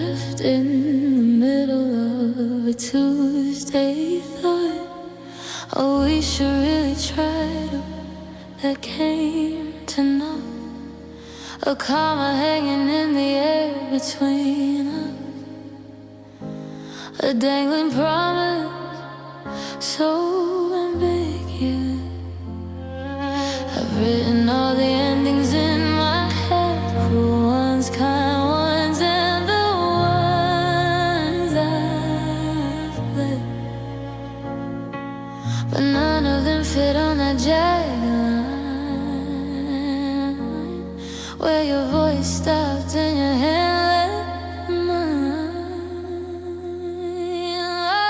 left in the middle of a Tuesday. Thought, oh, we should really try to. That came to naught. A comma hanging in the air between us. A dangling promise, so ambiguous. I've written all the endings in my head, cruel ones, kind ones, and the ones I've led. But none of them fit on that jagged line where your voice stopped and your hand left mine. Oh,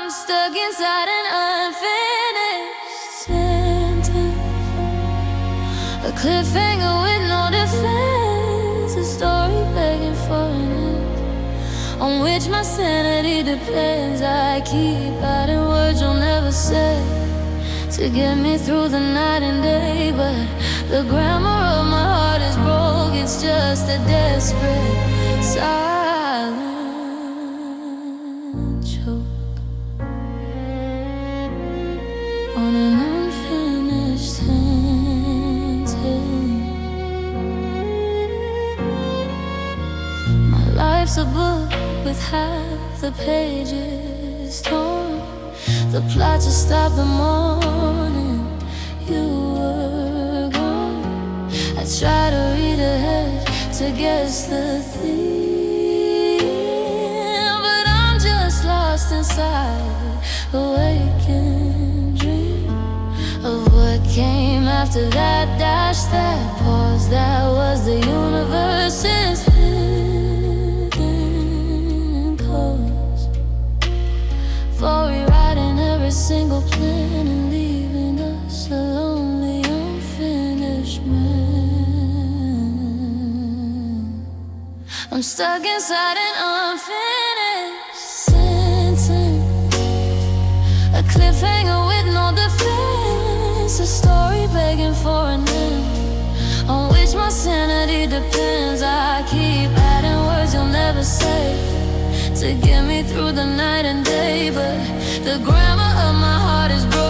I'm stuck inside an unfinished sentence, a cliffhanger with no defense, a story begging for an end, on which my sanity depends. I keep adding words you'll never say to get me through the night and day, but the grammar of my heart is broke. It's just a desperate silent choke on an unfinished sentence. My life's a book with half the pages torn. The plot just stopped the morning you were gone. I try to read ahead to guess the theme, but I'm just lost inside a waking dream of what came after that dash, that pause, that was the universe's hidden cause for rewriting every single plan and leaving us a lonely, unfinished man. I'm stuck inside an unfinished sentence, a cliffhanger with no defense, a story begging for an end, on which my sanity depends. I keep adding words you'll never say to get me through the night and day, but the grammar of my heart is broke.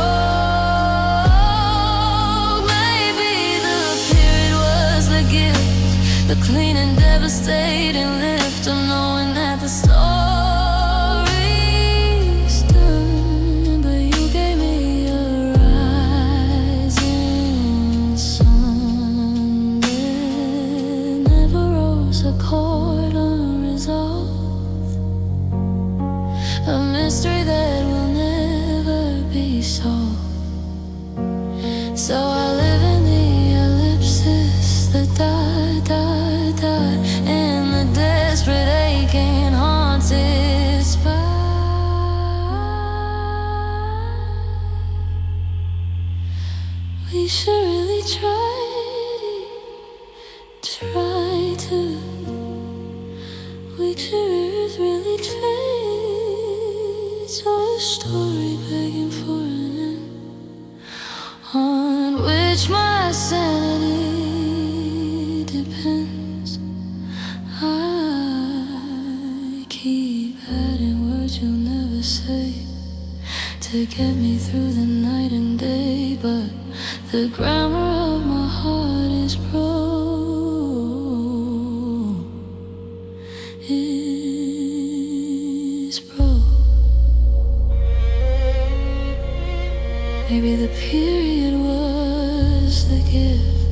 Maybe the period was the gift, the clean and devastating lift of knowing that the story's done. But you gave me a rising sun that never rose a chord unresolved, a mystery that will never be solved. So I live in the ellipsis, the die, die, die, in the desperate, aching, haunted spot. We should really try to. We should really try. So a story begging for an end, on which my sanity depends. I keep adding words you'll never say to get me through the night and day, but the grammar of my heart is broke. Maybe the period was the gift,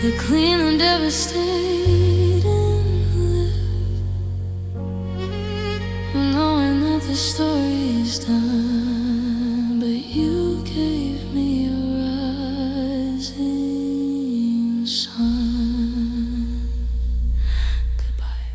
the clean and devastating lift, knowing that the story's done, but you gave me a rising sun. Goodbye.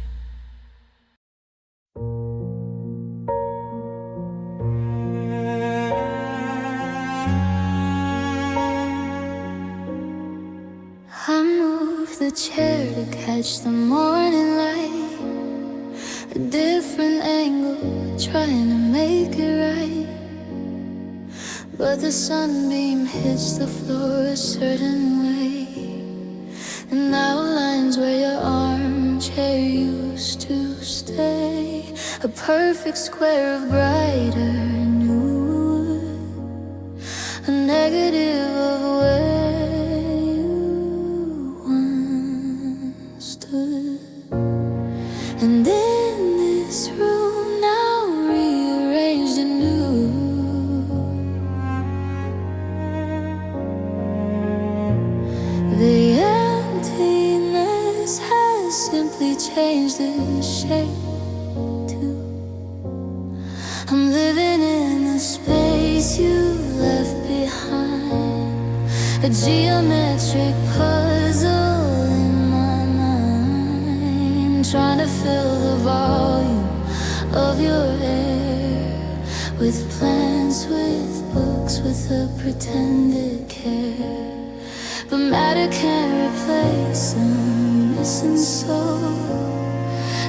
I moved the chair to catch the morning light, a different angle, trying to make it right. But the sunbeam hits the floor a certain way and outlines where your arm chair used to stay, a perfect square of brighter new wood, a negative of where you once stood. And in this room now rearranged anew, the emptiness has simply changed its shape too. I'm living in the space you left behind, a geometric puzzle in my mind, trying to fill the volume of your air with plants, with books, with a pretended care. But matter can't replace a missing soul.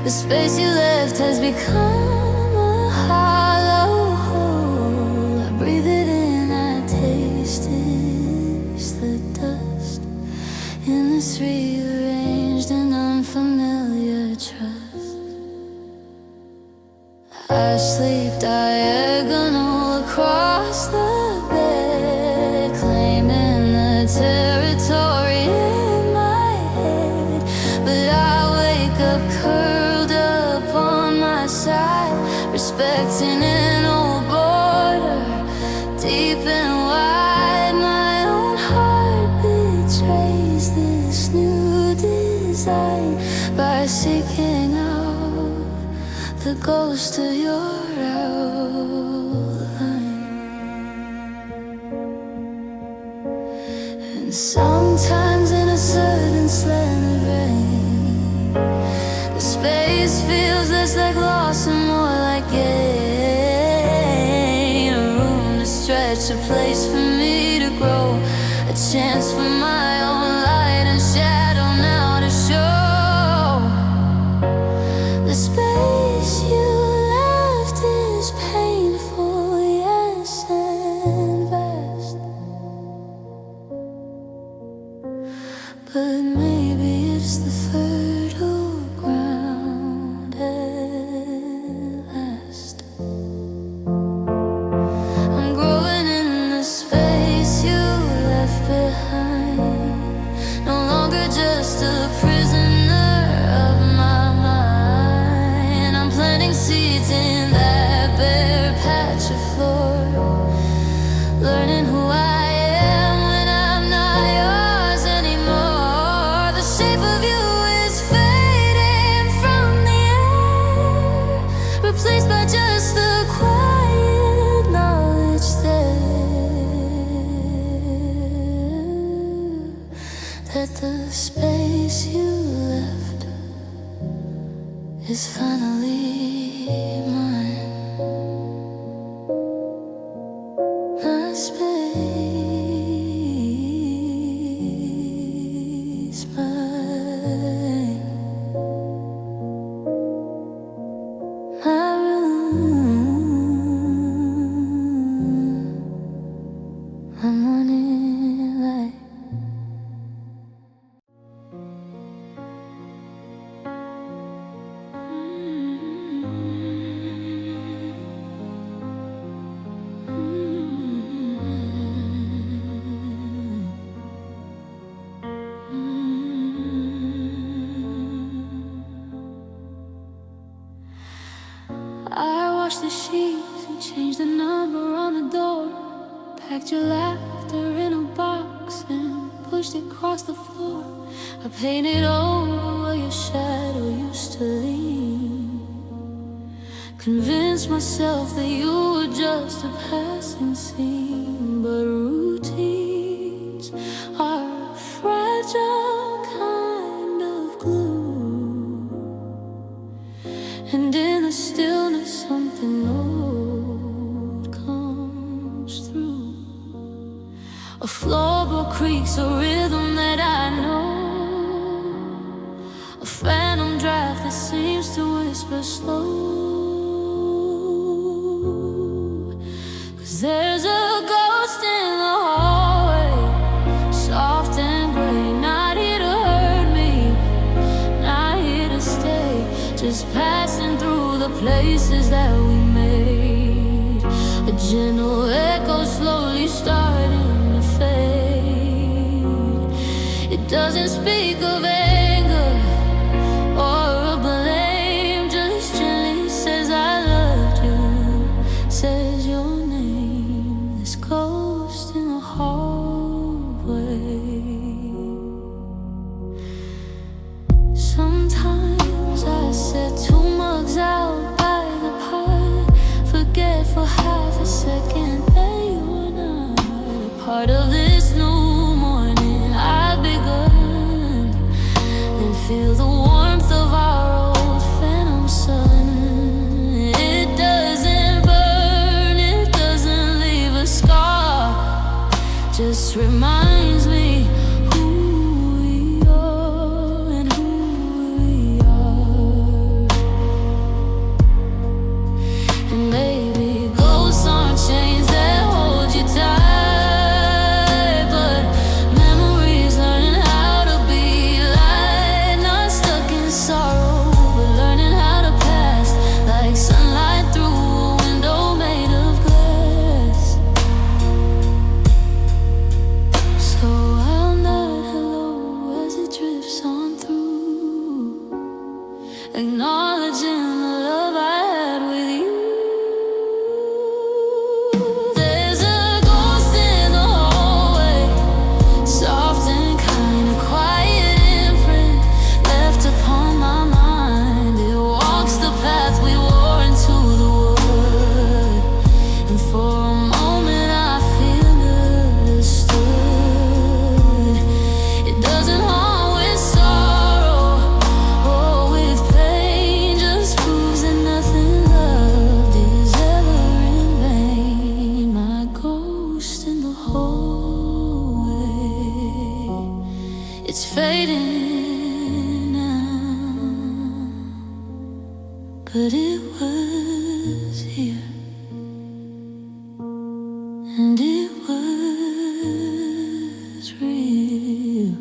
The space you left has become a hollow hole. I breathe it in, I taste it. It's the dust in this rearranged and unfamiliar trust. I sleep diagonal across the bed, claiming the territory in my head. But I wake up curled up on my side, respecting an old border, deep and wide. My own heart betrays this new design by seeking out the ghost of your outline. And sometimes in a sudden slant of rain, the space feels less like loss and more like gain. A room to stretch, a place for me to grow, a chance for my own light and shadow now to show. The space you left is painful, yes, and vast. But maybe it's the fertile ground at last. I'm growing in the space you left behind, no longer just a prisoner of my mind. I'm planting seeds in that bare patch of floor, learning who I am when I'm not yours anymore. The shape of you is fading from the air, replaced by just the quiet knowledge that the space you left is finally mine. My space, mine. My room, my morning light. I washed the sheets and changed the number on the door, packed your laughter in a box and pushed it across the floor. I painted over where your shadow used to lean, convinced myself that you were just a passing scene. But routines are a fragile kind of glue, and in the stillness something old comes through. A floorboard creaks, a rhythm that I know, a phantom draft that seems to whisper slow. 'Cause there's a ghost in the hallway, soft and gray, not here to hurt me, not here to stay. places that we made. A gentle echo slowly starting to fade. It doesn't speak of anger or of blame, just gently says I loved you, says your name. This ghost in the hallway. Sometimes I set 2 mugs out by the pot, forget for half a second that you were not a part of this new morning I've begun. Then feel the warmth of our old phantom sun. It doesn't burn, it doesn't leave a scar, just reminds me acknowledging the love I had with you. There's a ghost in the hallway, soft and kinda quiet imprint left upon my mind. It walks the path we wore into the wood, and for a moment I feel understood. It doesn't haunt with sorrow or with pain, just proves that nothing loved is ever in vain. My ghost in the hallway, it's fading now, but it was here, and it was real.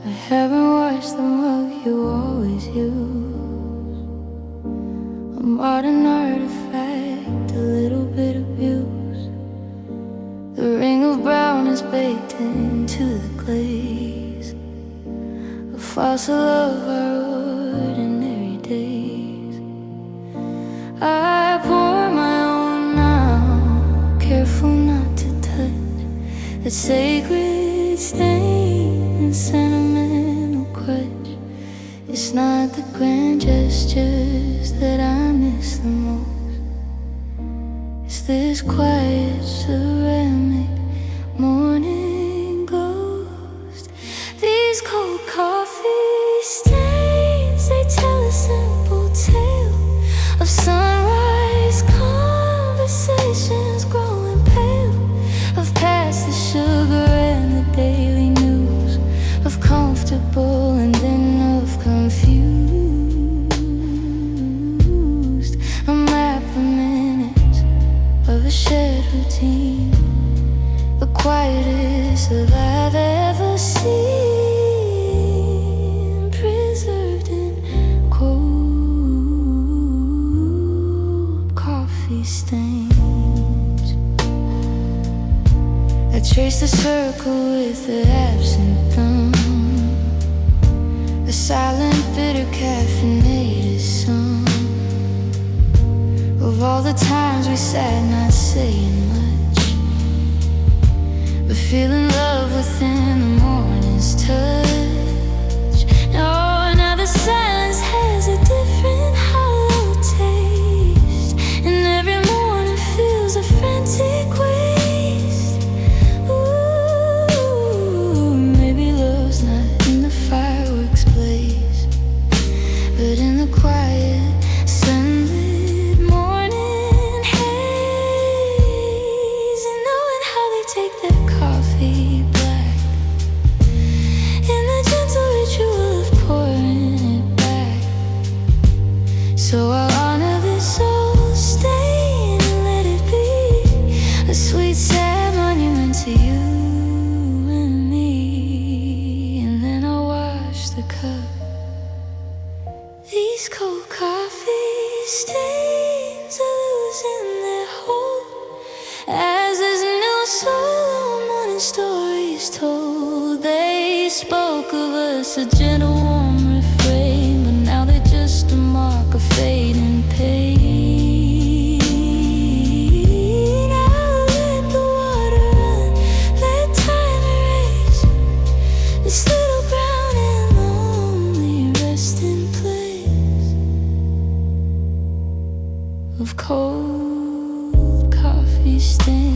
I haven't washed the mug you always use, a modern artifact, a little bit abused. The ring of brown is baked into the glaze, a fossil of our ordinary days. I pour my own now, careful not to touch the sacred stain and sentimental crutch. It's not the grand gestures that I miss the most, it's this quiet ceramic morning ghost. These cold coffee stains, they tell a simple tale of sunrise conversations growing pale, of past the sugar and the daily news, of comfortable and then of confused. A map of minutes of a shared routine, the quietest that I've ever seen, preserved in cold coffee stains. I trace the circle with the absent thumb, a silent, bitter caffeinated song of all the times we sat not saying much, but feeling love within the morning's touch. Now the silence has a different hollow taste, and every morning feels a frantic waste. Ooh, maybe love's not in the fireworks blaze, but in the quiet, sunlit morning haze. And knowing how they take their spoke of us, a gentle, warm refrain, but now they're just a mark of fading pain. I'll let the water run, let time erase this little brown and lonely resting place of cold coffee stains.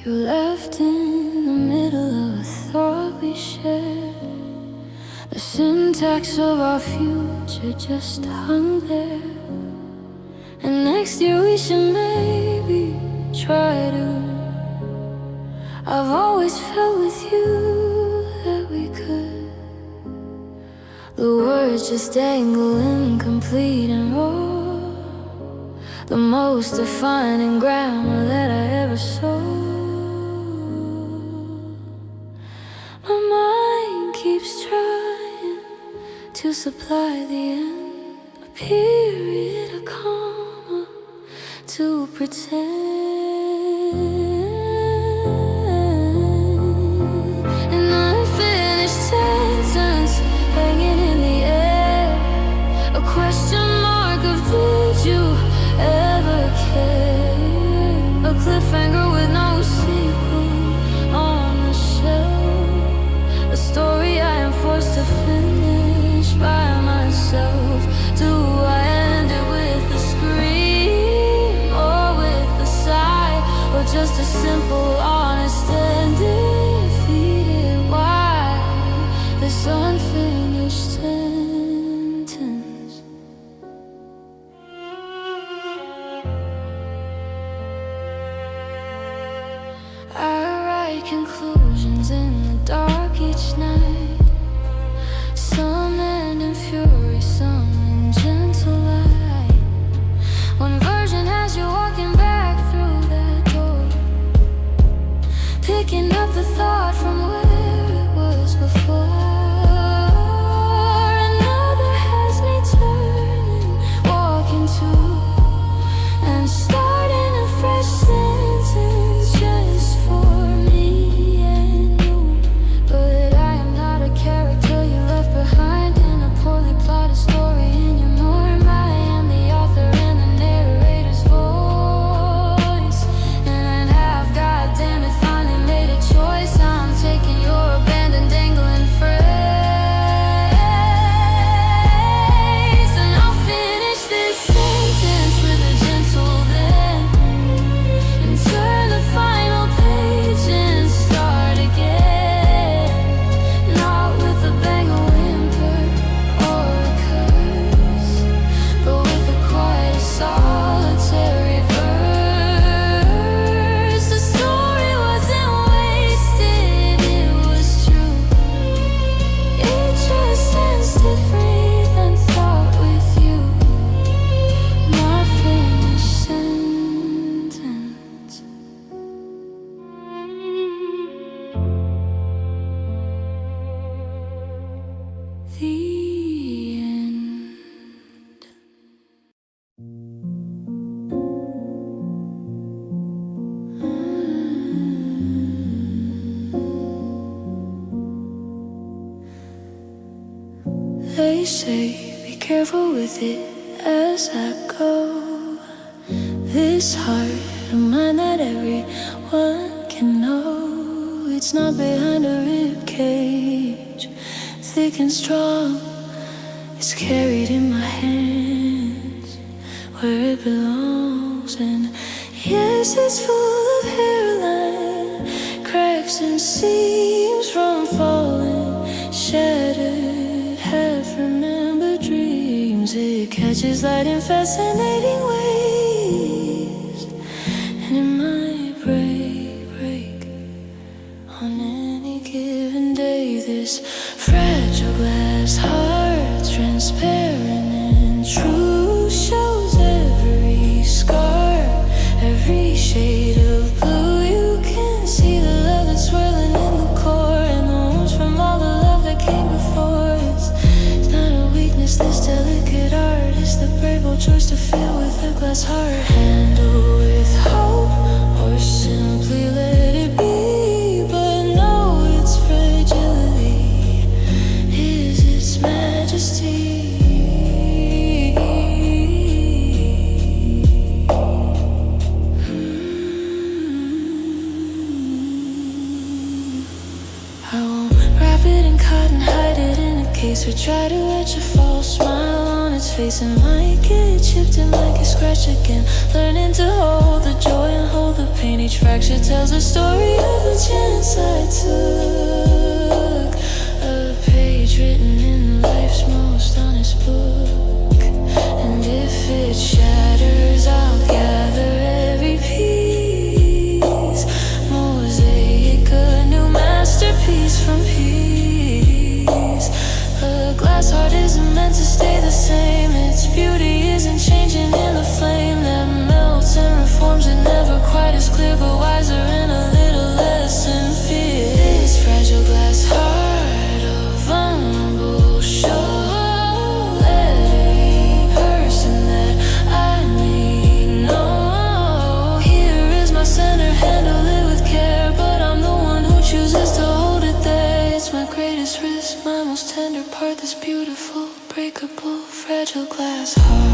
You left in the middle of a thought we shared. The syntax of our future just hung there. And next year we should maybe try to. I've always felt with you that we could. The words just dangle incomplete and raw, the most defining grammar that I ever saw. My mind keeps trying to supply the end, a period, a comma, to pretend. An unfinished sentence hanging in the air, a question mark of did you ever care? A cliffhanger with no sequel on the shelf, a story I am forced to finish by myself. Do I end it with a scream or with a sigh, or just a simple honest and defeated? Why this unfinished sentence? I write conclusions in the dark each night, some end in fury, some in gentle light. One version has you walking back through that door, picking up the thought from where it was before. Another has me turning, walking to, and starting a fresh sentence just for me and you. But I am not a character you left behind in a poorly plotted story in your mind. I am the author and the narrator's voice, and I have, goddamn it, finally made a choice. I'm taking your abandoned, dangling phrase, and I'll finish this sentence with a gentle then, and turn the final page and start again. Not with a bang, a whimper, or a curse, but with a quiet, solitary verse. The story wasn't wasted, it was true. It just ends different than thought with you. My finished sentence. The end. They say be careful with it as I go. This heart of mine that everyone can know, it's not behind a rib cage, thick and strong. It's carried in my hands where it belongs. And yes, it's full of hairline cracks and seams touches light in fascinating ways, and it might break on any given day. This fragile glass heart, transparent and true, shows every scar, every shade of blue. You can see the love that's swirling in the core, and the wounds from all the love that came before. It's not a weakness, this delicate art. It's the brave bold choice to feel with a glass heart. Handle with hope, or simply let it be, but know its fragility is its majesty. I won't wrap it in cotton, hide it in a case, or try to etch a false smile on its face. It might get chipped, it might get scratched again. Learning to hold the joy and hold the pain. Each fracture tells a story of a chance I took, a page written in life's most honest book. And if it shatters, I'll gather every piece, mosaic, a new masterpiece from peace. A glass heart isn't meant to stay the same. Its beauty isn't changing in the flame that melts and reforms. It never quite as clear, but wiser and a little less in fear. This fragile glass heart, a vulnerable shore, let every person that I need know. Here is my center, handle it with care, but I'm the one who chooses to hold it there. It's my greatest risk, my most tender part, this beautiful, breakable, fragile glass heart.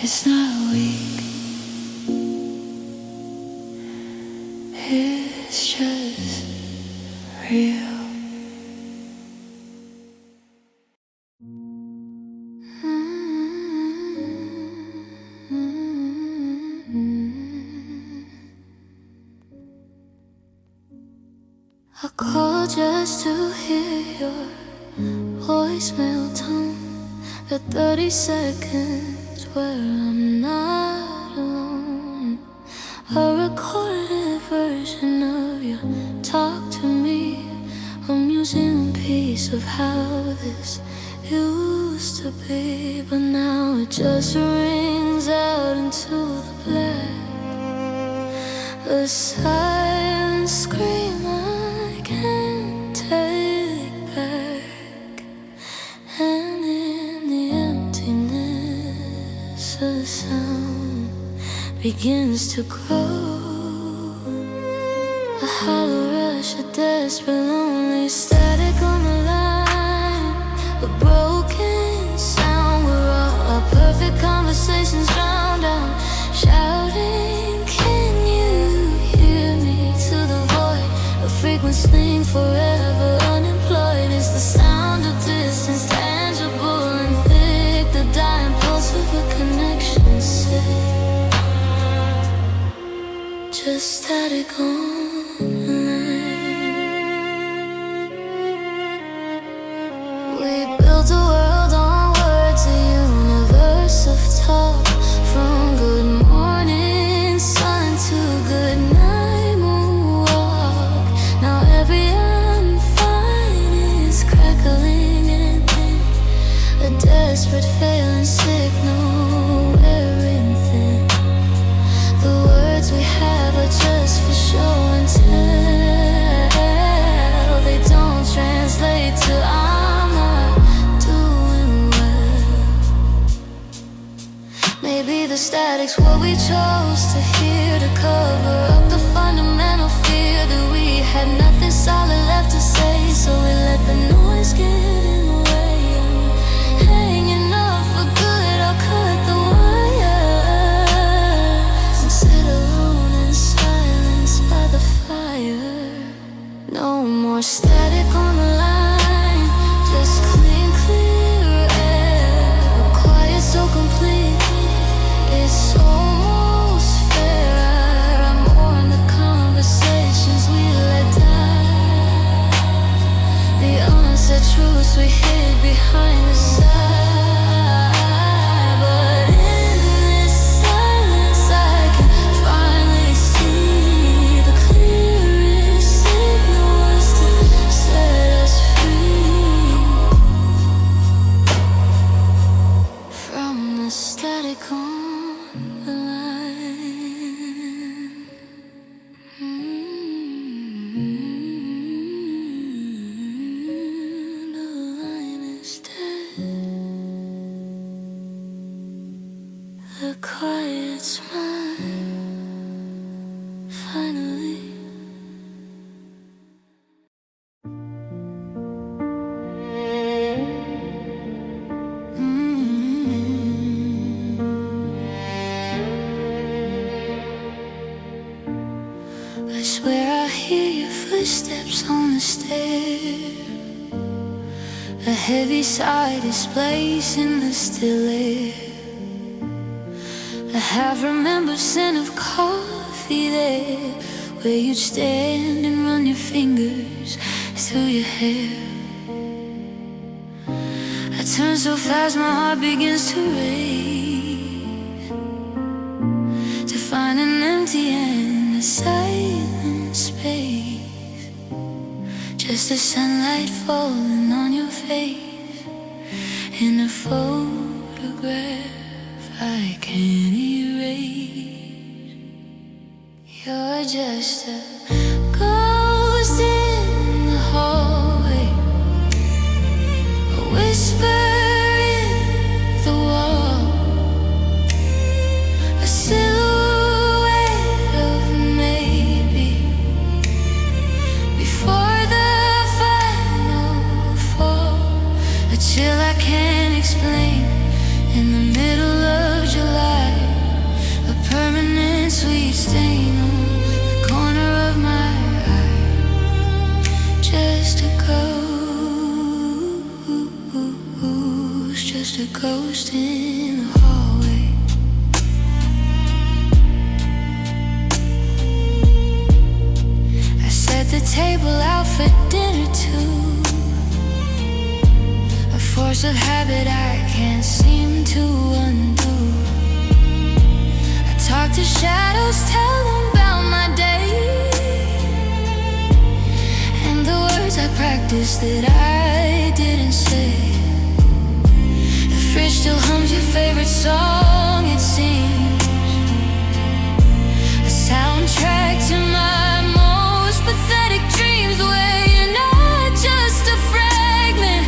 It's not weak, it's just real. I called just to hear your voicemail tone, the 30 seconds where I'm not alone. A recorded version of you talk to me, a museum piece of how this used to be. But now it just rings out into the black, a silent scream I can't take back. And in the emptiness, a sound begins to grow, a hollow rush, a desperate, lonely static on the line, a broken sound where all our perfect conversations drowned out, shouting, can you hear me? To the void, a frequent sling forever unemployed. It's the sound of distance, tangible and thick, the dying pulse of a connection sick, just static on the line. We built a world on words, a universe of talk, from good morning sun to good night moonwalk. Now every I'm fine is crackling and thin, a desperate failing signal wearing thin. The words we have are just for show and tell. They don't translate to I'm not doing well. Maybe the static's what we chose to hear, to cover up the fundamental fear that we had nothing solid left to say. So we let the noise get in the way. I'm hanging up for good, I'll cut the wires and sit alone in silence by the fire. No more static on the line. footsteps on the stair. A heavy sigh displacing the still air. I have remembered scent of coffee there, where you'd stand and run your fingers through your hair. I turn so fast my heart begins to race, to find an empty and a silent space. Just the sunlight falling on your face, in a photograph I can't erase. You're just a ghost in the hallway, a whisper in the wall, a silhouette of maybe before the final fall. A chill I can't explain in the middle of July, a permanent sweet stain on the corner of my eye. Just a ghost, just a ghost in the hallway. I set the table out for dinner too, a force of habit I can't seem to undo. I talk to shadows, tell them about my day, and the words I practiced that I didn't say. The fridge still hums your favorite song, it seems, a soundtrack to my most pathetic dreams, where you're not just a fragment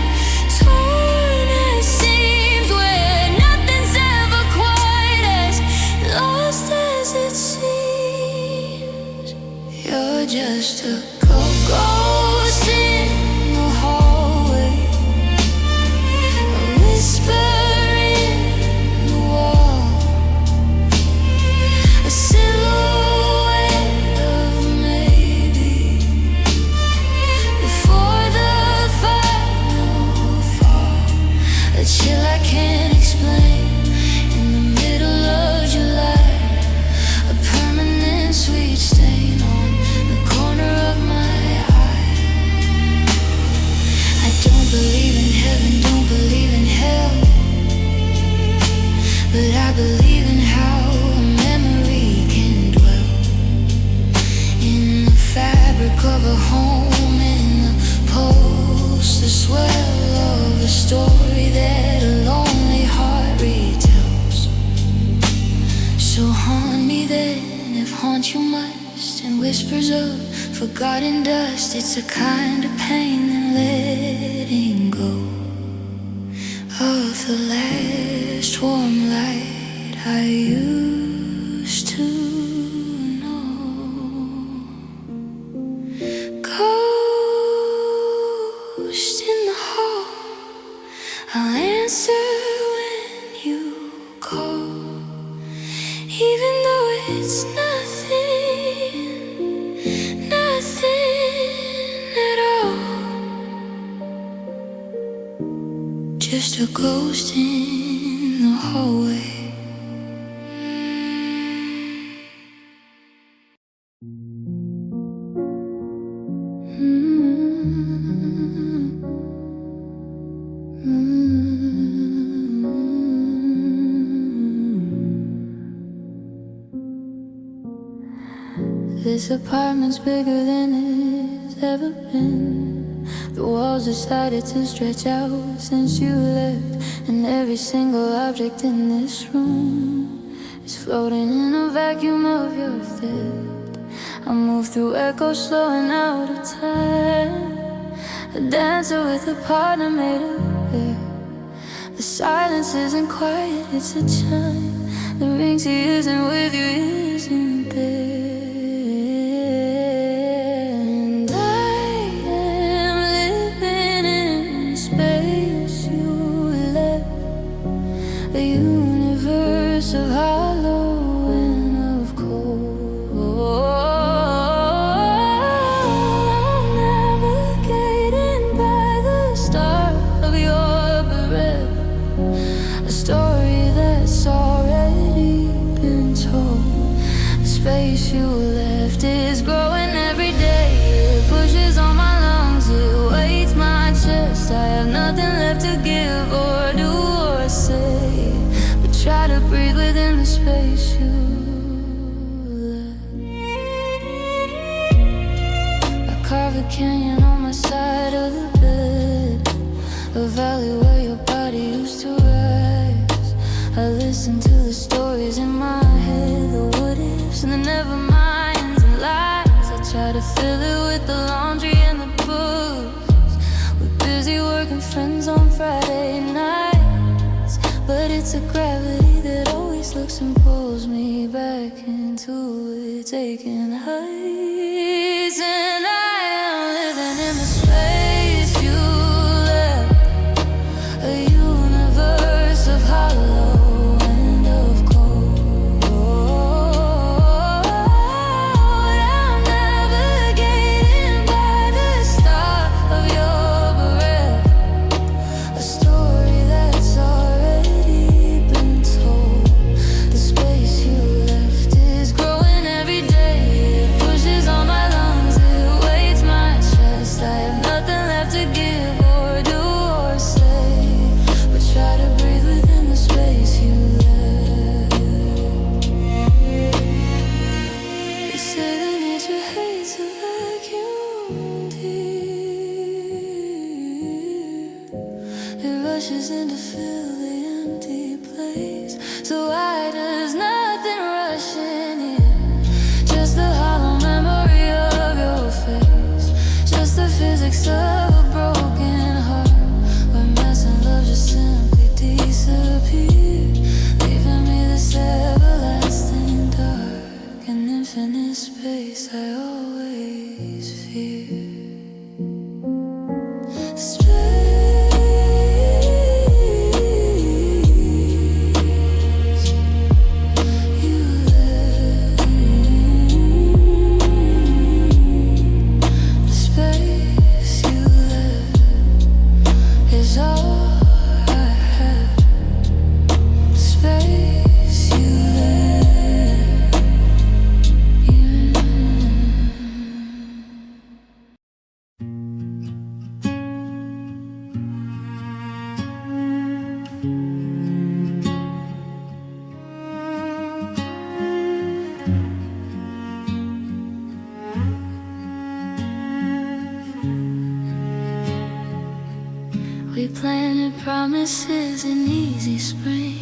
torn at seams, where nothing's ever quite as lost as it seems. You're just a ghost in the hallway, a whisper in the wall, a silhouette of maybe before the final fall. A chill I can't explain in the middle of July, a permanent sweet stain on the corner of my eye. I don't believe in heaven, don't believe in hell, but I believe in how a memory can dwell in the fabric of a home, in the pulse, the swell of a story that a lonely heart retells. So haunt me then, if haunt you must, in whispers of forgotten dust. It's a kind of pain than letting go of the last warm light I used to know. Ghost in the hall, I'll answer when you call, even though it's nothing, nothing at all. Just a ghost in the hallway. This apartment's bigger than it's ever been. The walls decided to stretch out since you left, and every single object in this room is floating in a vacuum of your theft. I move through echoes, slowing out of time, a dancer with a partner made of air. The silence isn't quiet, it's a chime. The rings he isn't with you isn't there. And I am living in the space you left, a universe of hollow and of cold. space you left is growing every day. It pushes on my lungs, it weights my chest. I have nothing left to give or do or say, but try to breathe within the space you left. I carve a canyon on my side of the bed, a valley where your body used to rise. I listen to the stories in my head, the what ifs and the never minds and lies. I try to fill it with the laundry and the booze. We're busy working friends on Friday nights, but it's a gravity that always looks and pulls me back into it, taking heights. And I am living in the space you left, a universe of hollow and of cold. I'm navigating by the star of your breath, a story that's already been told. The space you left is growing every day. It pushes on my lungs, it weights my chest. I have nothing left to give or do or say, but try to breathe within the space you left. They say that nature hates a vacuum deep. It rushes in to fill the empty place. So why does nothing rush in here? Just the hollow memory of your face, just the physics of a broken heart, where mess and love just simply disappear, leaving me this everlasting dark and infinite space I always fear. Space you left, the space you left is all I have. The space you left, we planted promises in easy spring,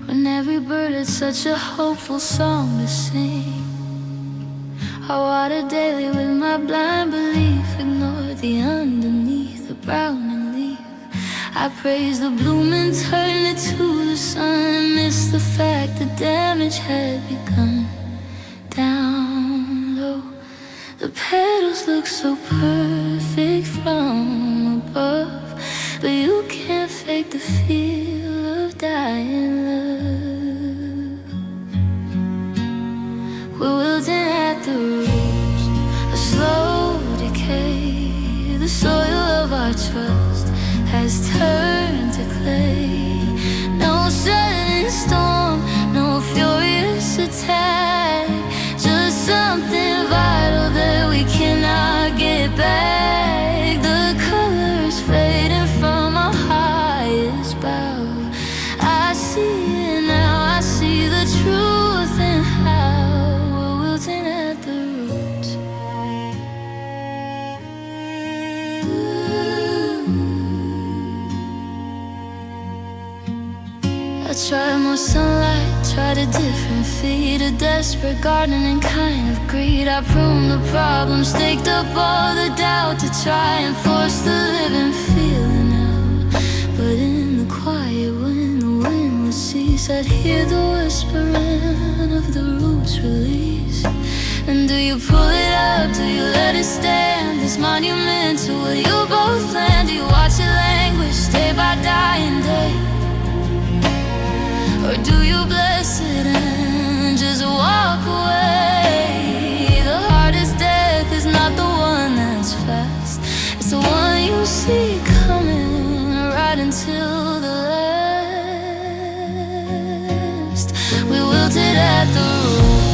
when every bird had such a hopeful song to sing. I watered daily with my blind belief, ignored the underneath, the browning leaf. I praised the bloom and turned it to the sun, missed the fact the damage had begun. Down low, the petals look so perfect from above, but you can't fake the feel of dying love. We're wilting at the roots, a slow decay. The soil of our trust has turned to clay. No sudden storm, no furious attack, just something vital that we cannot get back. The colors fading from our highest bough. I see it now, I see the truth and how we're wilting at the roots. I tried more sunlight, tried a different feed, a desperate gardening kind of greed. I pruned the problem, staked up all the doubt to try and force the living feeling out. But in the quiet, when the wind would cease, I'd hear the whispering of the roots release. And do you pull it up, do you let it stand, this monument to what you both planned? Do you watch it languish, day by dying day? Or do you bless it and just walk away? The hardest death is not the one that's fast, it's the one you see coming right until the last. We wilted at the roots.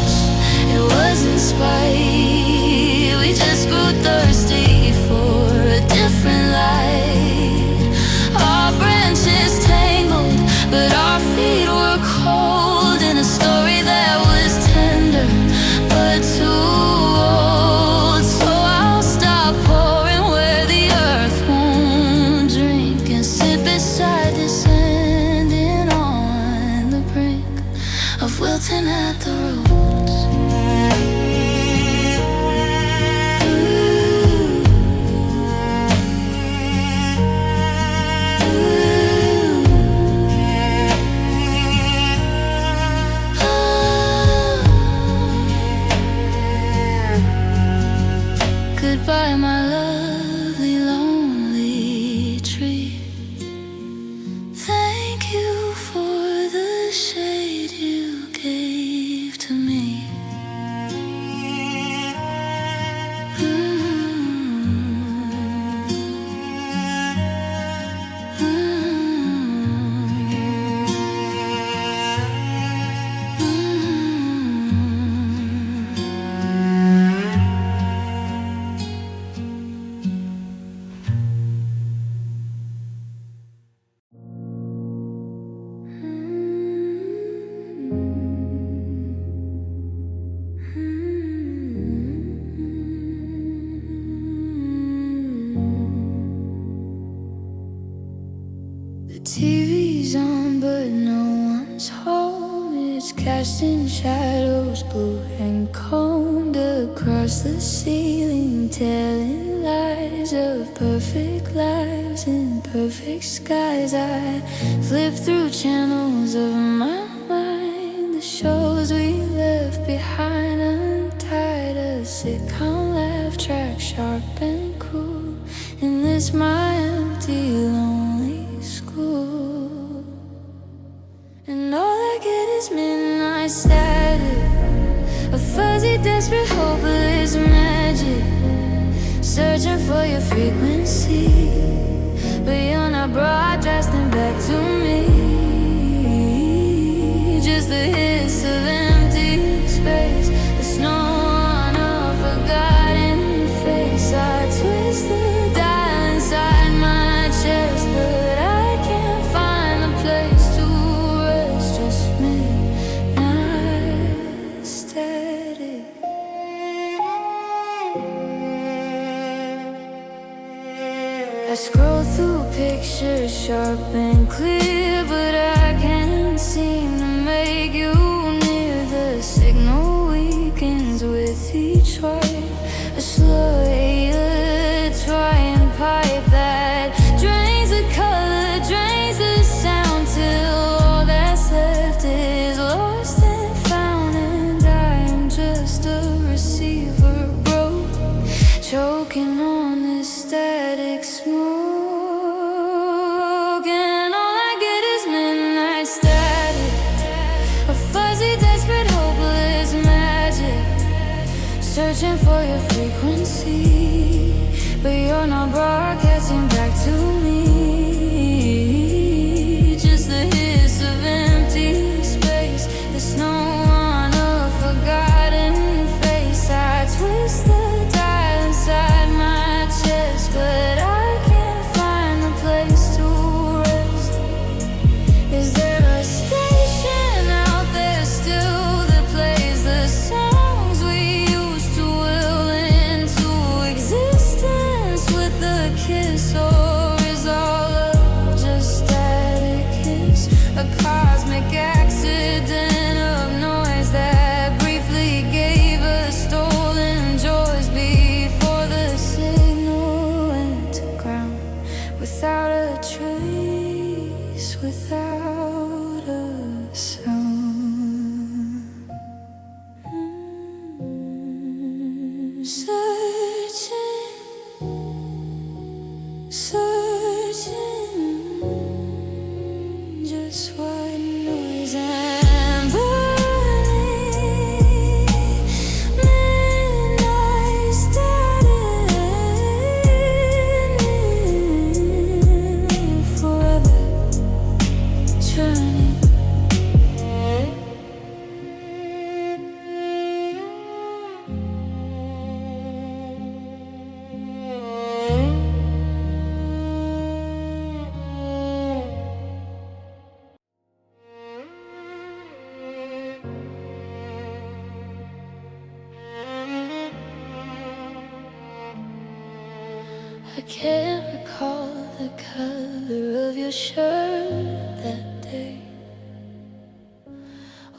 TV's on, but no one's home. It's casting shadows, blue and combed across the ceiling, telling lies of perfect lives in perfect skies. I flip through channels of my mind, the shows we left behind, untied, a sitcom laugh track, sharp and cruel, in this my empty, lonely school. And all I get is midnight static, a fuzzy, desperate, hopeless magic, searching for your frequency, but you're not broadcasting back to me. Just the hiss of empty space, the snow on a forgotten face. I twist the dial inside my chest, but I can't find a place to rest. Just midnight static. I scroll through pictures sharp and clear, but I can't seem to make you near. The signal weakens with each swipe, a slow trying pipe that drains the color, drains the sound, till all that's left is lost and found. And I am just a receiver, broke, choking on this static smoke. And all I get is midnight static, a fuzzy, desperate, hopeless magic, searching for your frequency, but you're not broadcasting back to me. Just the hiss of empty space, the snow on a forgotten face. I twist the dial inside my chest, but I can't find the place to rest. Is there a station out there still that plays the songs we used to will into existence with a kiss? Or is all love just static hiss, a cosmic accident of noise that briefly gave us stolen joys before the signal went to ground, without a trace, without a sound? Searching, searching, just white noise and burning midnight static, forever turning. I can't recall the color of your shirt that day,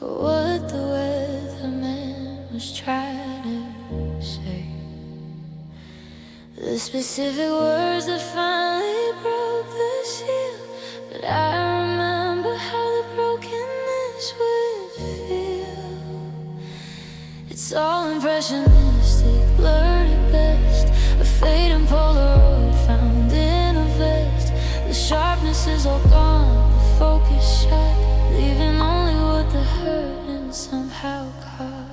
or what the weatherman was trying to say, the specific words that finally broke the seal. But I remember how the brokenness would feel. It's all impressionistic, blurred at best, a fading Polaroid found in a vest. The sharpness is all gone, the focus shot, leaving only what the hurt and somehow caught.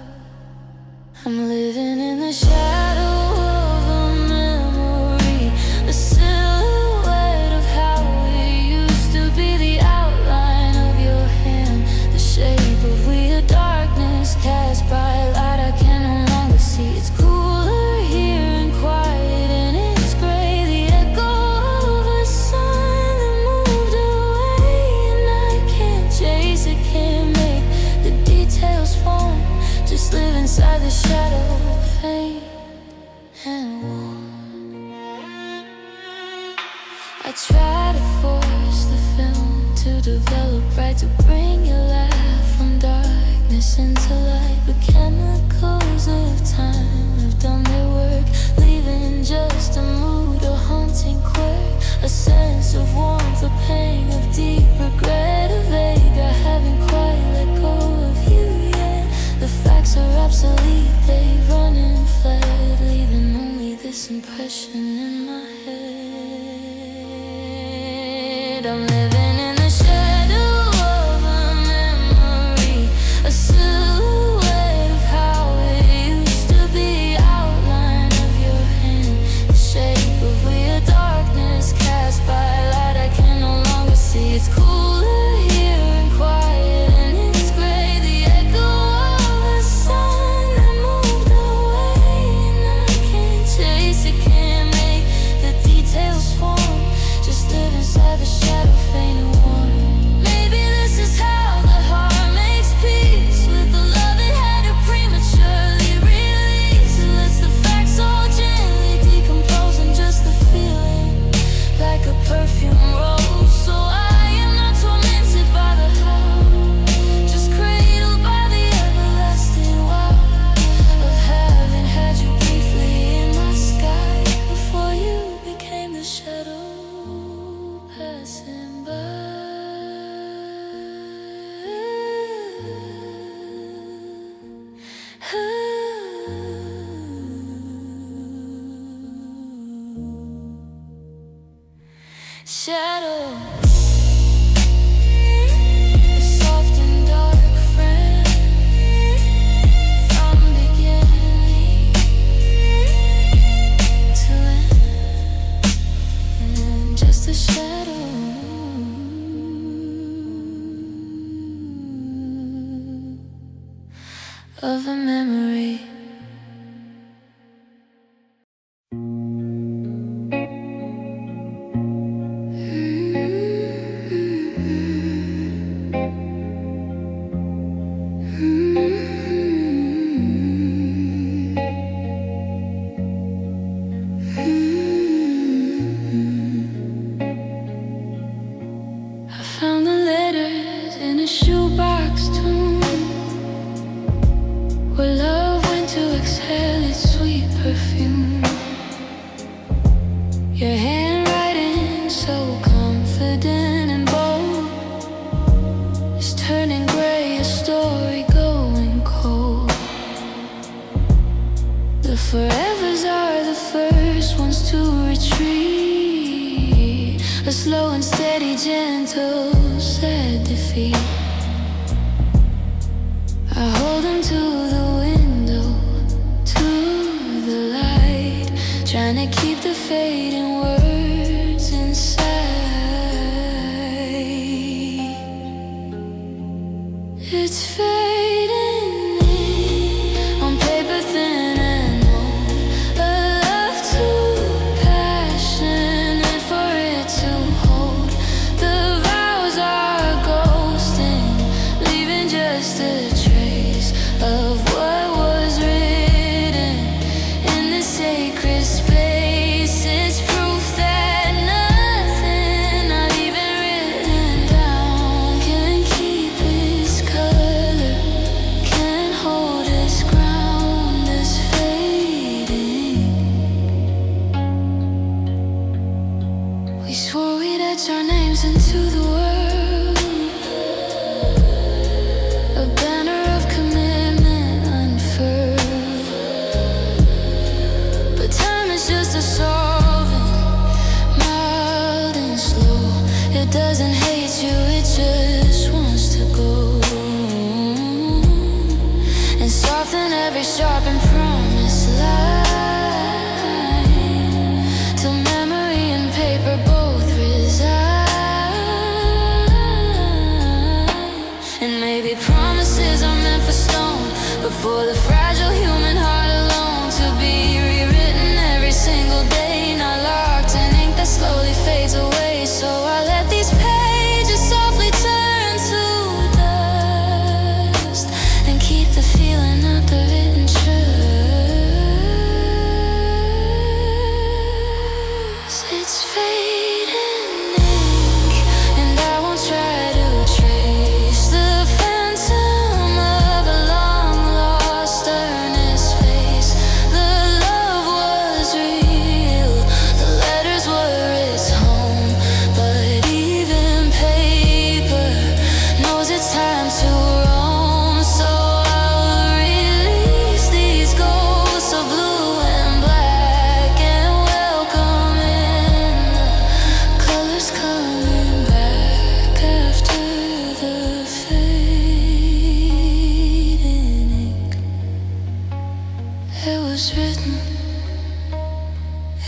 I'm living in the shadow of a memory, a silhouette of how it used to be, the outline of your hand, the shape of weird darkness cast by light I can no longer see. It's cooler here and quiet, and it's gray, the echo of a sun that moved away. And I can't chase it, can't make the details form, just live inside the shadow, faint and warm. I try to force the film to develop, right to bring your laugh from darkness into light. But chemicals of time have done their work, leaving just a mood, a haunting quirk, a sense of warmth, a pang of deep regret, a vague I haven't quite let go of you yet. The facts are obsolete, they've run and fled, leaving only this impression in my head. I'm living in the shadow of a memory, a silhouette of how it used to be, outline of your hand, the shape of weird darkness cast by light I can no longer see. It's cooler here and quiet and it's gray, the echo of a sun that moved away, and I can't chase it, can't make the details form, just live inside the shadow, faint and warm. Maybe this is how the heart makes peace with the love it had to prematurely release. It lets the facts all gently decompose, and just the feeling like a perfume rolls. So I am not tormented by the how, just cradled by the everlasting wow of having had you briefly in my sky before you became the shadow passing by. Shadow, a soft and dark friend from beginning to end, just a shadow of a memory. I found the letters in a shoebox tomb, where love went to exhale its sweet perfume. Your handwriting, so confident and bold, is turning gray, a story going cold. The forevers are the first ones to retreat, a slow and steady, gentle, sad defeat. I hold them to the window, to the light, trying to keep the fading words inside. It's fading in on paper thin and old, a love too passionate for it to hold. The vows are ghosting, leaving just a trace of what was written in the sacred space. It's proof that nothing, not even written down, can keep its color, can hold its ground as fading. We swore we'd etch our names into the world, a banner of commitment unfurled. But time is just a solvent, mild and slow. It doesn't hate you, it just wants to go and soften every sharp and promised line, till memory and paper both resign. And maybe promises are meant for stone, but for the fragile human heart alone, to be rewritten every single day, not locked in ink that slowly fades away. So I let these pages softly turn to dust and keep the feeling of the written truth. It was written,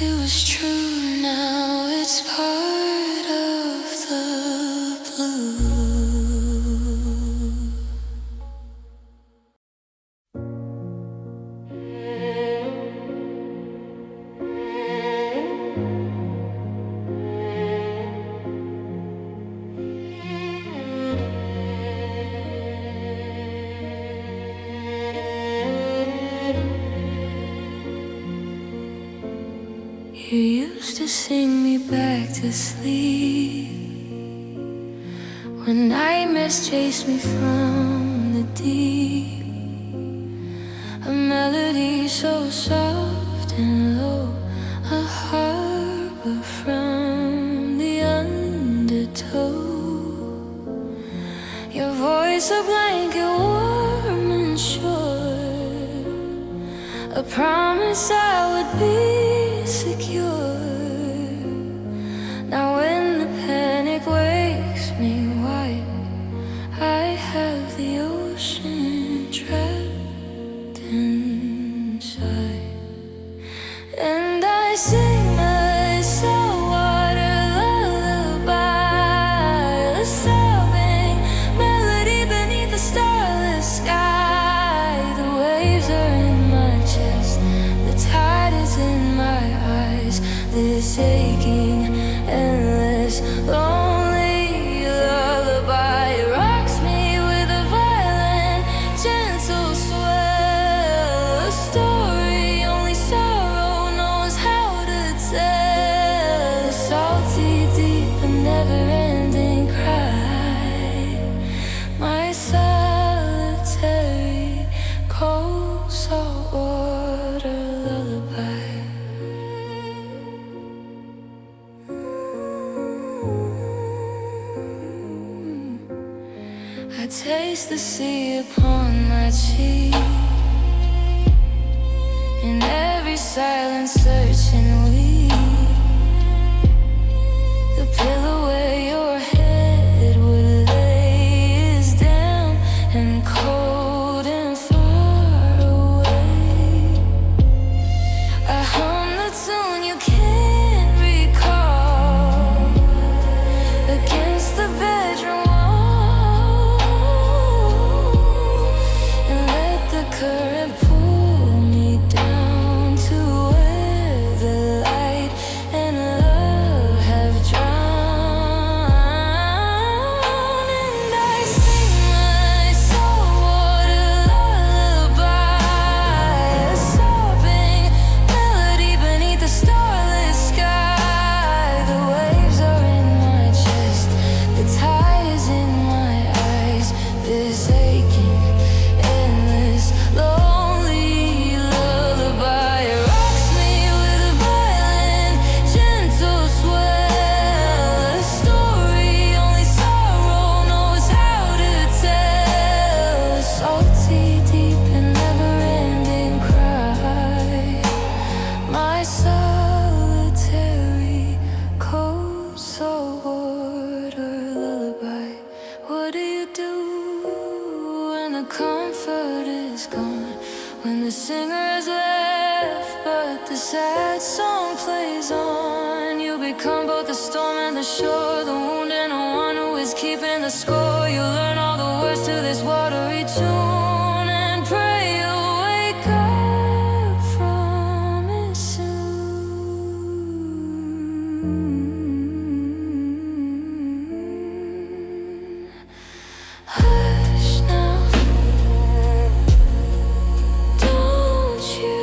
it was true, now it's part of the blue. You used to sing me back to sleep when nightmares chased me from the deep. A melody so soft and low, a harbor from the undertow. Your voice a blanket warm and sure, a promise I would be secure. Now when the panic wakes me wide, I have the ocean trapped inside. And I sing my saltwater lullaby, a sobbing melody beneath the starless sky. The waves are in my chest, the tide is in my eyes. This aching, endless, lonely lullaby rocks me with a violent, gentle swell. A story only sorrow knows how to tell. A salty, deep, and never-ending cry. My solitary, cold, saltwater lullaby. I taste the sea upon my cheek, in every silent search and weep. The pillow where your head would lay is damp and cold and far away. I hum the tune you can't recall against the bedroom wall, and let the current pull me down to where the light and love have drowned. And I sing my saltwater lullaby, a sobbing melody beneath the starless sky. The waves are in my chest, the tide is in my eyes. This aching, endless, lonely lullaby rocks me with a violent, gentle swell. A story only sorrow knows how to tell. A salty, deep, and never-ending cry. My solitary, cold, saltwater lullaby. What do you do when the comfort is gone? When the singer has left, but the sad song plays on. You become both the storm and the shore, the wound and the one who is keeping the score. You learn all the words to this watery tune and pray you wake up from it soon. Hush now, don't you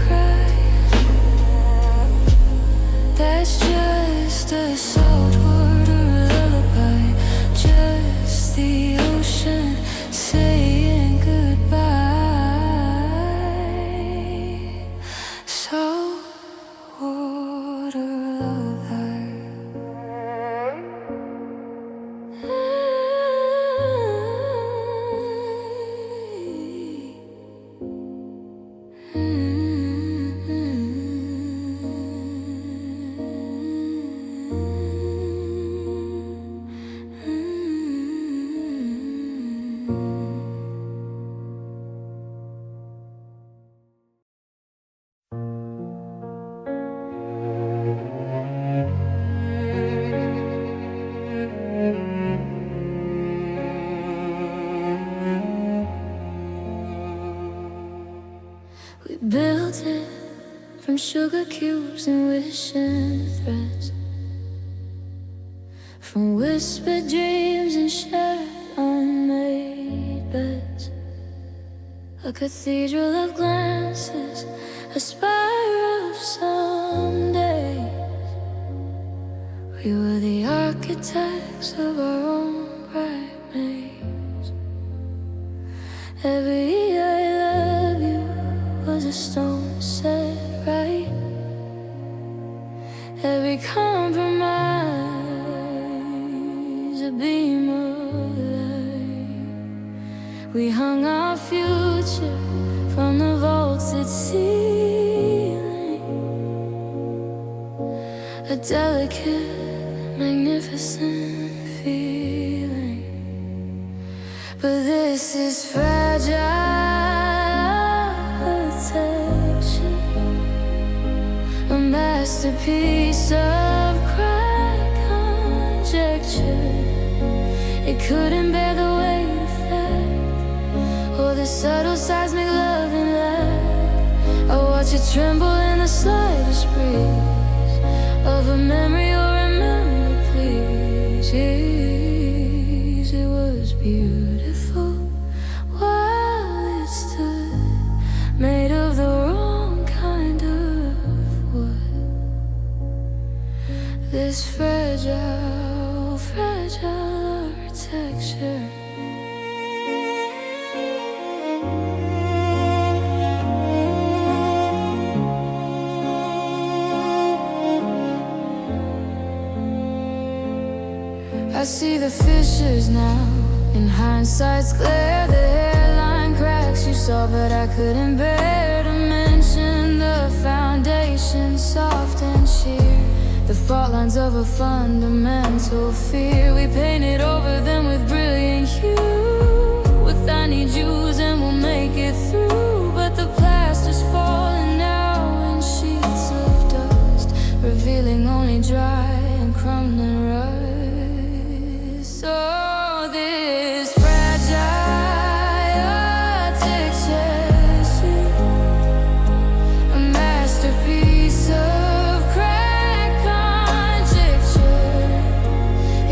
cry. That's just a saltwater lullaby, just the ocean saying We built it from sugar cubes and wishing threads, from whispered dreams and shared unmade beds. A cathedral of glances, a spire of Sundays. We were the architects of our own bridesmaids. Every I love you was a stone set right. Every compromise a beam of light. We hung our future from the vaulted ceiling, a delicate, magnificent feeling. But this is fragile protection, a masterpiece of crack conjecture. It couldn't bear the weight of fact, or the subtle seismic love and laugh. I watch it tremble in the slightest breeze of a memory or remember, please. It was beautiful while it stood, made of the wrong kind of wood. This fragile, fragile architecture. I see the fissures now, in hindsight's glare. The hairline cracks you saw, but I couldn't bear to mention the foundation, soft and sheer, the fault lines of a fundamental fear. We painted over them with brilliant hue, with I need yous and we'll make it through. But the plaster's falling now in sheets of dust, revealing only dry and crumbling rust. So this fragile architecture, a masterpiece of crack conjecture.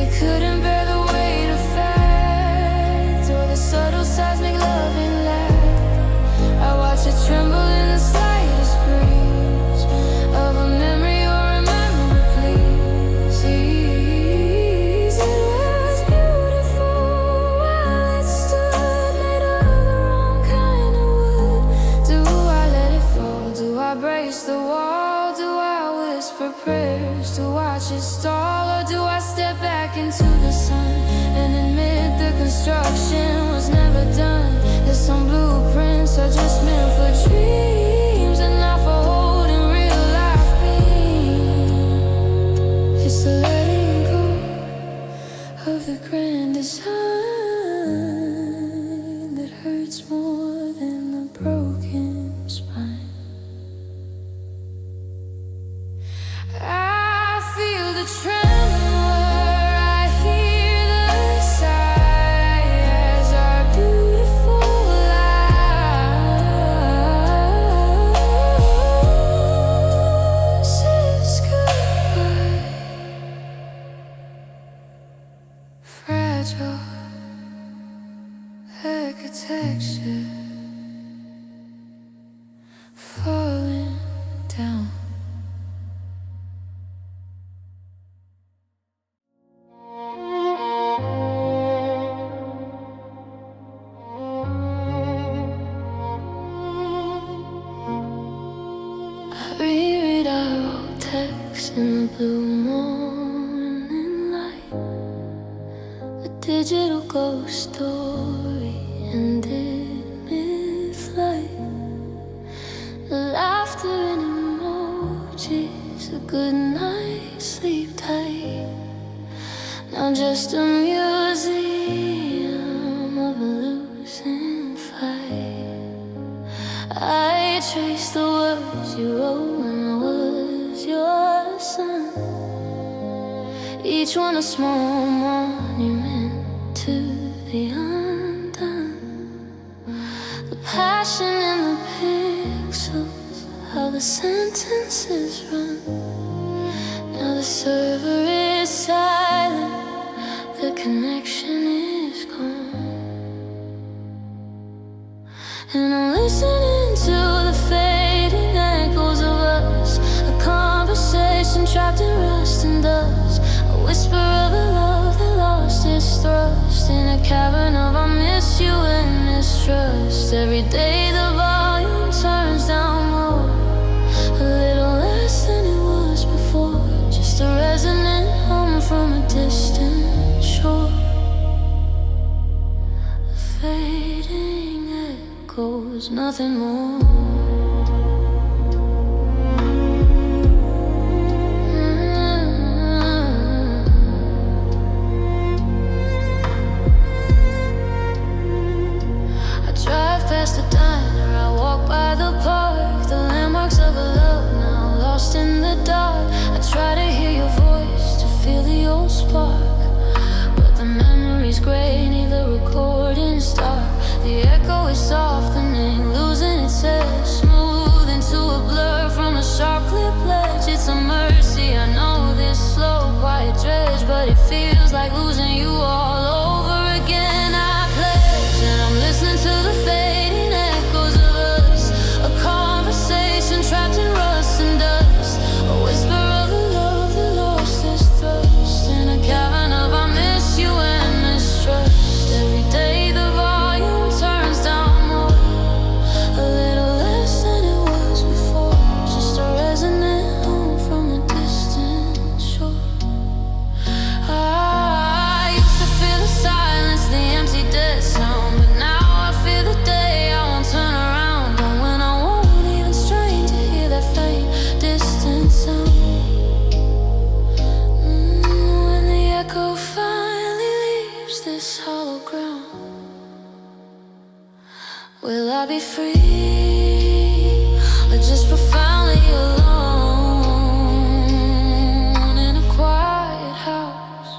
It couldn't bear the weight of fact, or the subtle seismic love and laugh. I watch it tremble in the slightest breeze of a memory or remember, please. Brace the wall, do I whisper prayers to watch it stall, or do I step back into the sun and admit the construction was never done? That some blueprints are just meant for dreams and not for holding real life pain. It's the letting go of the grand design that hurts more than the broken spine. I feel the tremor, I hear the sigh as our beautiful life says goodbye. Fragile architecture falling down. Reread our old texts in the blue morning light, a digital ghost story ended mid-flight. The laughter and emojis, a good night, sleep tight. Now just a museum of a losing fight. I trace the words you wrote when I was your son, each one a small monument to the undone. The passion in the pixels, how the sentences run. Now the server is silent, the connection is gone. And I'm listening to the fading echoes of us, a conversation trapped in rust and dust, a whisper of a love that lost its thrust in a cavern of I miss you and mistrust. Every day the volume turns down more, a little less than it was before, just a resonant hum from a distant shore. A fading echoes, nothing more. Past the diner, I walk by the park, the landmarks of a love now lost in the dark. I try to hear your voice, to feel the old spark, but the memory's grainy, the recording's dark. The echo is softening, losing its edge, smooth into a blur from a sharp clip ledge. It's a mercy, I know this slow, quiet dredge, but it feels like losing you all over again. I pledge, and I'm listening to the fading echoes of us, a conversation trapped in rust and dust, a whisper of a love that lost its thrust in a cavern of I miss you and mistrust. Every day the volume turns down more, a little less than it was before, just a resonant hum from a distant shore. I used to feel the silence, the empty dead sound, but now I fear the day I won't turn around, and when I won't even strain to hear that faint, distant sound. When the echo finally leaves this hollow ground, will I be free, or just profoundly alone in a quiet house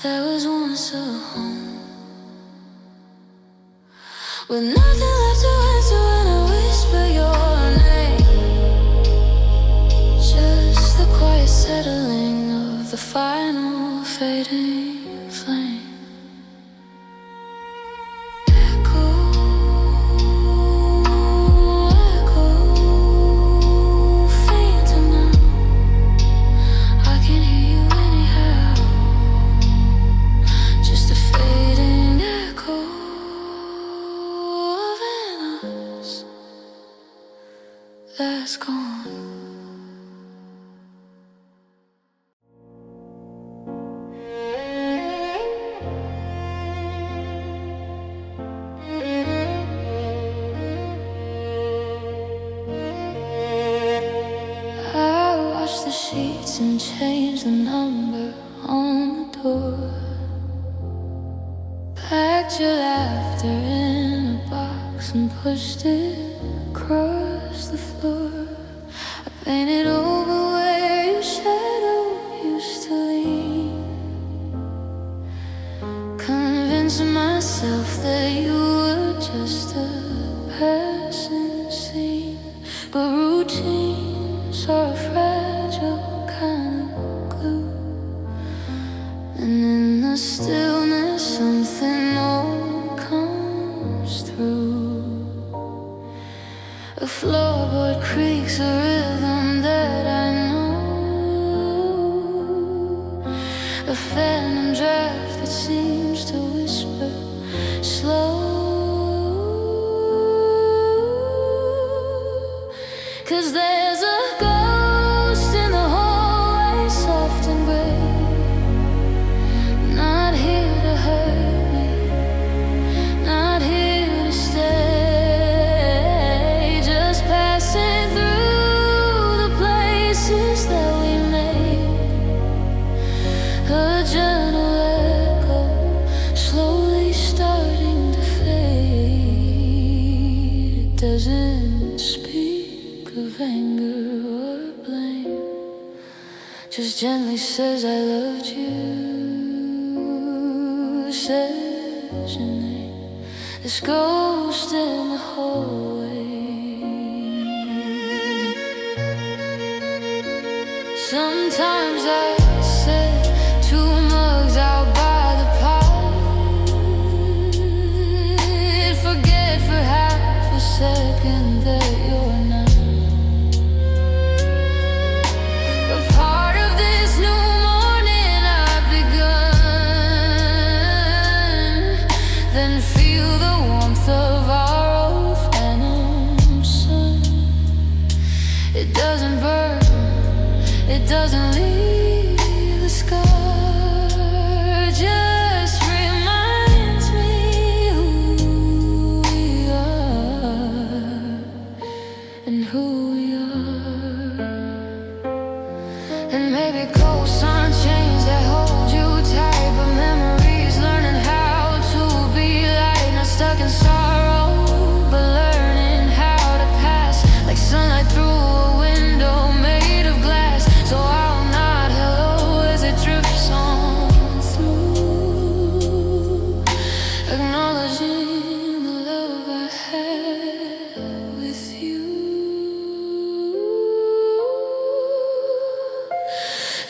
that was once a home, with nothing left to answer when I whisper your name, just the quiet settling of the final fading flame. Echo, echo, fainter now, I can hear you anyhow, just a fading echo of an us that's gone. I wash the sheets and change the number on the door, packed your laughter in a box and pushed it across the floor. I painted over where your shadow used to lean, convincing myself that you were just a passing scene. But routines are a fragile kind of glue, and in the stillness something old comes through. A floorboard creaks a rhythm that I know, a phantom draft that seems to whisper slow. 'Cause there's a ghost in the hallway, soft and gray, not here to hurt me, not here to stay, just passing through the places that we made. A gentle echo, slowly starting to fade. It doesn't speak of anger or blame, just gently says I loved you, says your name. This ghost in the hallway. Sometimes I sit 2 mugs out by the pot, forget for half a second that you're not a part of this new morning I've begun. Then feel the warmth of our old phantom sun. It doesn't burn, it doesn't leave a scar, just reminds me who we are and who we are. And maybe ghosts aren't chains that hold you tight, but memories learning how to be light, not stuck in sorrow, but learning how to pass like sunlight through a window made of glass. So I'll nod hello as it drifts on through, acknowledging the love I had with you.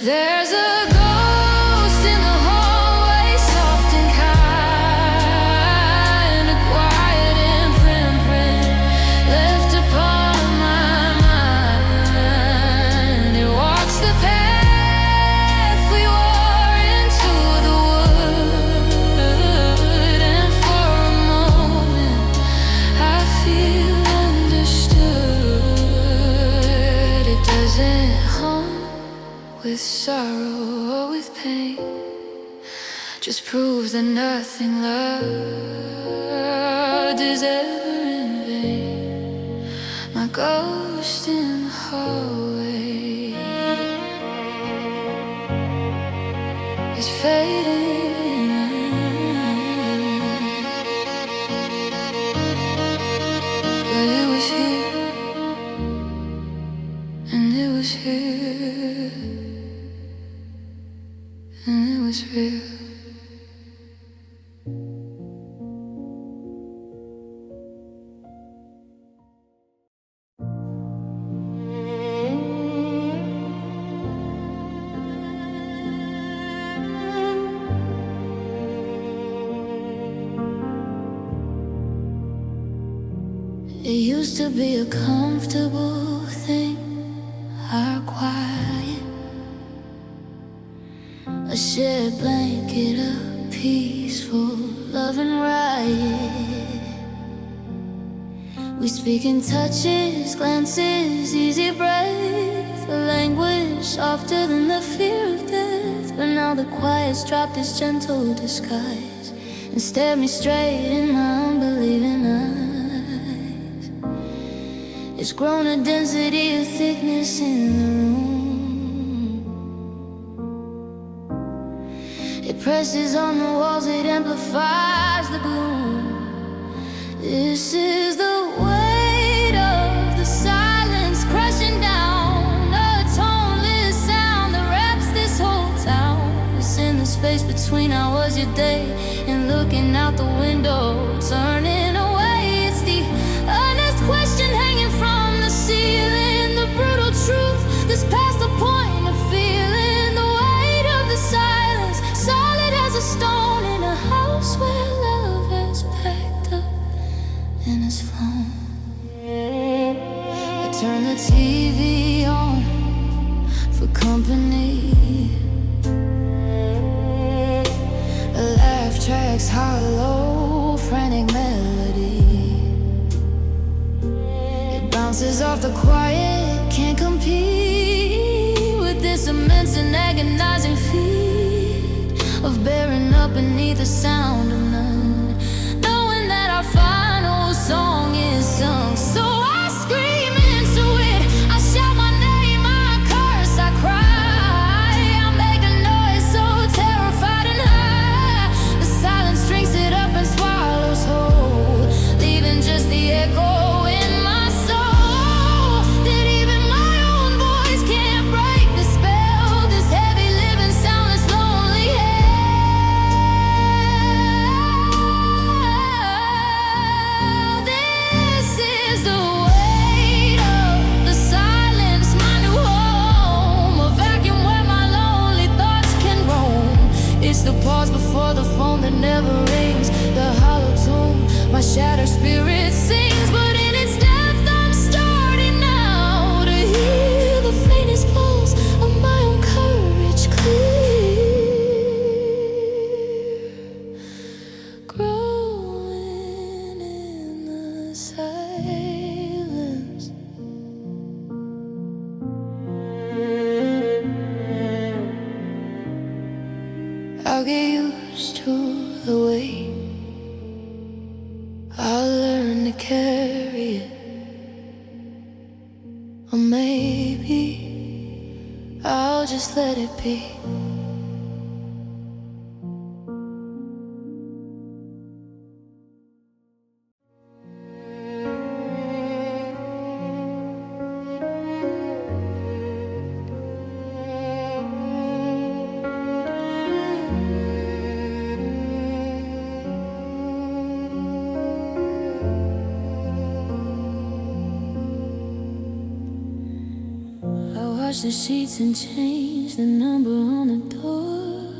There's a ghost in the hallway, soft and kind, a quiet imprint left upon my mind. It walks the path we wore into the wood, and for a moment I feel understood. It doesn't haunt with sorrow or with pain, just proves that nothing loved is ever in vain. My ghost in the hallway is fading out, but it was here and it was here and it was real. It used to be a comfortable thing, our quiet, a shared blanket, a peaceful love and riot. We speak in touches, glances, easy breath, a language softer than the fear of death. But now the quiet's dropped its gentle disguise and stared me straight in my unbelieving eyes. It's grown a density of thickness in the room. It presses on the walls, it amplifies the gloom. This is the weight of the silence crashing down, a toneless sound that wraps this whole town. It's in the space between how was your day and looking out the window, turning away. It's the honest question hanging from the ceiling, the brutal truth that's past the point of feeling. The weight of the silence, solid as a stone in a house where love has packed up and has flown. I turn the TV on for company. A laugh track's hollow, frantic melody. It bounces off the quiet, can't compete with this immense and agonizing feat of bearing up beneath the sound of none, knowing that our final song is sung. So I scream into it, I shout my name, I curse, I cry, I make a noise so terrified and high. The silence drinks it up and swallows whole, leaving just the echo in my soul, that even my own voice can't break the spell. This heavy living, soundless, lonely hell. This is never rings. The hollow tune my shattered spirit sings, but in its depth I'm starting now to hear the faintest pulse of my own courage clear, growing in the silence. I'll get used to the weight, I'll learn to carry it, or maybe I'll just let it be. Wash the sheets and change the number on the door.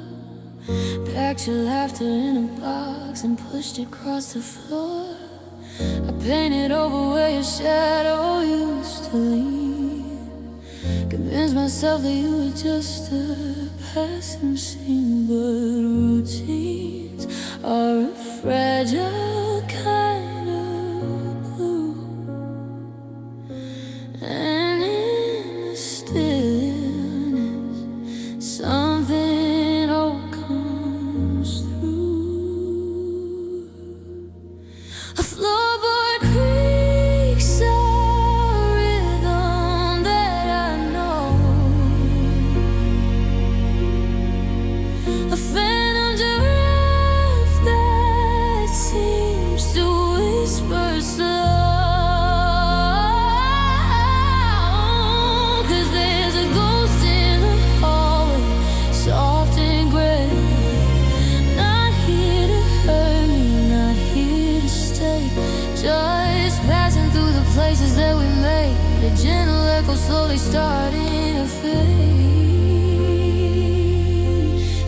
Packed your laughter in a box and pushed it across the floor. I painted over where your shadow used to lean. Convinced myself that you were just a passing scene. But routines are a fragile kind of glue, and in the stillness something old comes through. A floorboard creaks a rhythm that I know, a phantom giraffe that seems to whisper slow. 'Cause there's a ghost in the hallway, soft and gray, not here to hurt me, not here to stay, just passing through the places that we made. A gentle echo slowly starting to fade.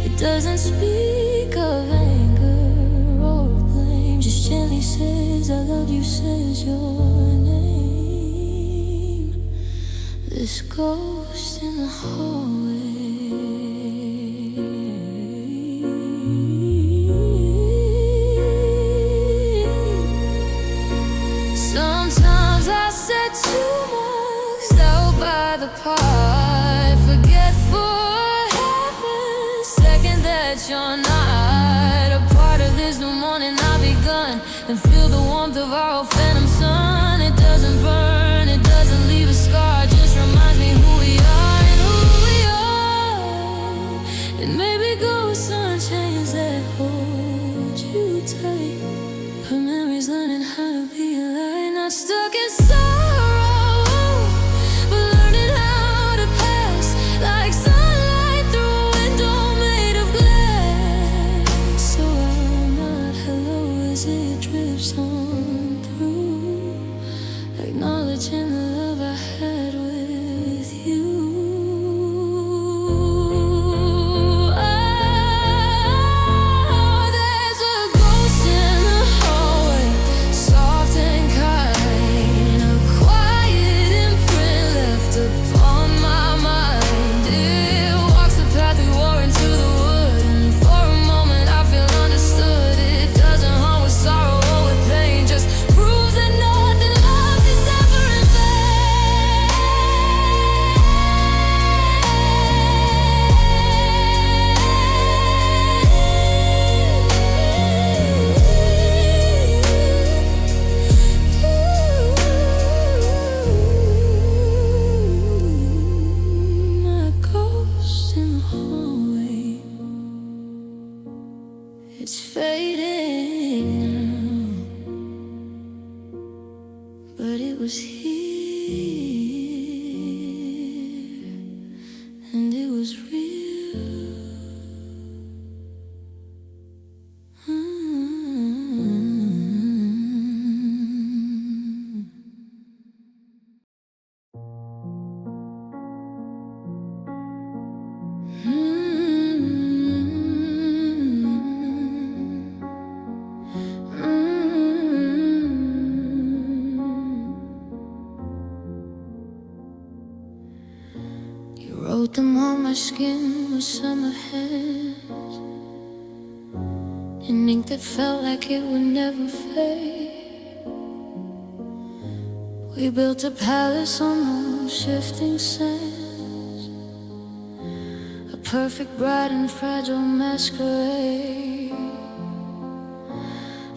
It doesn't speak of anger or blame, just gently says I love you, says your name. This ghost in the hallway. Sometimes I sit too much out by the pie, forget for half a second that you're not a part of this new morning I've begun, and feel the warmth of our old phantom sun. It doesn't burn, it doesn't leave a scar, just reminds me who we are and who we are. And maybe ghosts aren't chains that hold you tight, but memories learning how to be alive, not stuck in sorrow, but learning how to pass like sunlight through a window made of glass. You wrote them on my skin with summer hands, in ink that felt like it would never fade. We built a palace on those shifting sands, a perfect bride and fragile masquerade.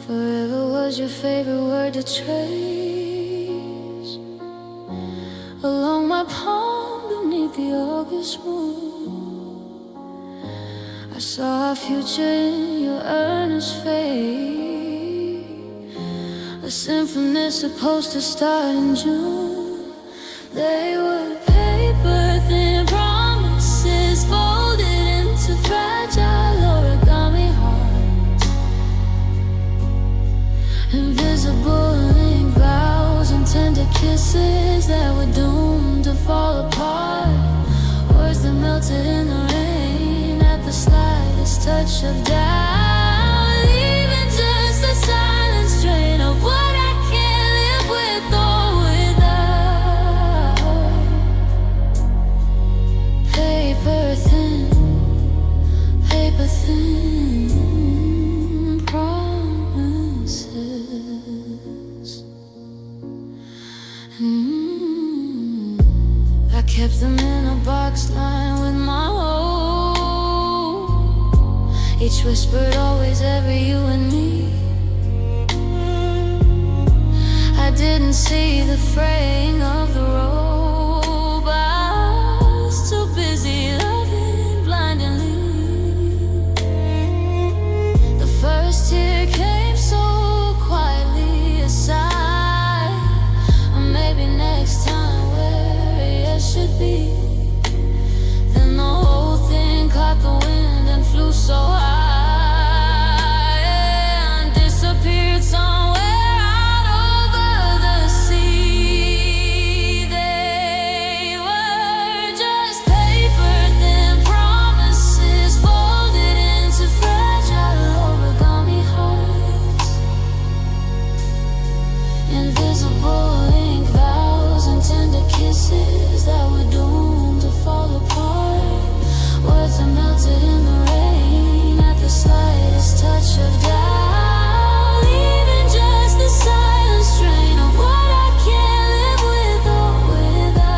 Forever was your favorite word to trace along my palm beneath the August moon. I saw our future in your earnest face, a symphony supposed to start in June. They were paper thin promises folded into fragile origami hearts, invisible ink vows and tender kisses that were doomed to fall apart. Words that melted in the rain at the slightest touch of doubt, leaving just a silent strain of what I can't live with or without. Paper thin promises. I kept them in a box lined with my hope, each whispered always ever you and me. I didn't see the fraying of the rope, I was too busy loving blindly. The first tear came so quietly, a sigh, or maybe next time where it should be. Then the whole thing caught the wind and flew so high and disappeared somewhere out over the sea. They were just paper thin promises folded into fragile origami hearts, invisible ink vows and tender kisses that were doomed to fall apart. Words that melted in the rain at the slightest touch of doubt, leaving just the silent strain of what I can't live with or without.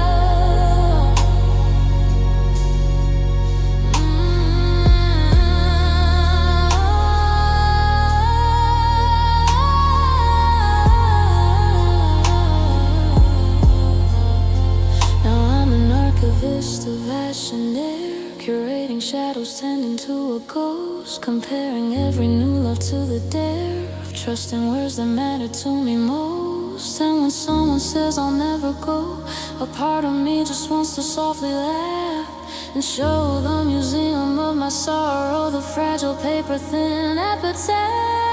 Now I'm an archivist of ash and air, curating shadows tending to a ghost, comparing every new love to the dare of trusting words that matter to me most. And when someone says I'll never go, a part of me just wants to softly laugh and show the museum of my sorrow the fragile paper thin epitaph.